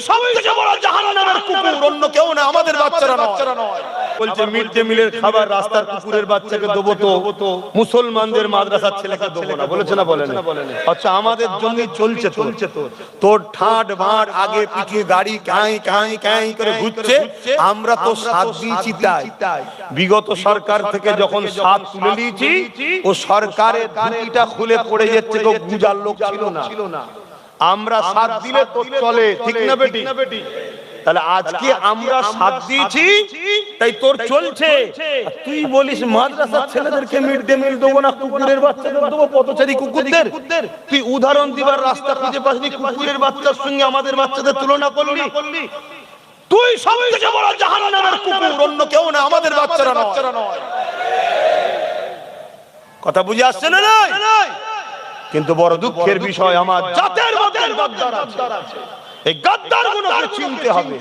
সবথেকে বড় জাহান্নামের কুকুর, অন্য কেউ না, আমাদের বাচ্চারা নয়। বলছে মিড ডে মিলের খাবার রাস্তার কুকুরের বাচ্চাকে দেবো তো মুসলমানদের মাদ্রাসার ছেলেকে দেবো না, বলেছে না বলেন? আচ্ছা আমাদের জন্য চলছে তোর ঠাট ভাট আগে পিছিয়ে গাড়ি কাঁই কাঁই কাঁই করে ঘুরছে, আমরা তো সাথ দিয়েছি। তাই বিগত সরকার থেকে যখন সাথ তুলে নিয়েছি, ও সরকারের ধুতিটা খুলে পড়ে যাচ্ছে, কেউ গুজার লোক ছিল না। আমরা সাথ দিলে তো চলে, ঠিক না বেটি? তাহলে আজকে আমরা সাথ দিয়েছি তাই তোর চলছে। তুই বলিস মাদ্রাসার ছেলেদেরকে মিড ডে মিল দেবো না, কুকুরের বাচ্চাদের দেবো, পথচারী কুকুরদের। তুই উদাহরণ দিবার রাস্তা খুঁজে পাসনি, কুকুরের বাচ্চার সঙ্গে আমাদের বাচ্চাদের তুলনা করলি। তুই সবথেকে বড় জাহান্নামের কুকুর, অন্য কেউ না, আমাদের বাচ্চারা নয়। কথা বুঝে আসছে না? কিন্তু বড় দুঃখের বিষয়, আমার জাতের মধ্যে গাদ্দার আছে। এই গাদ্দারগুলোকে চিনতে হবে।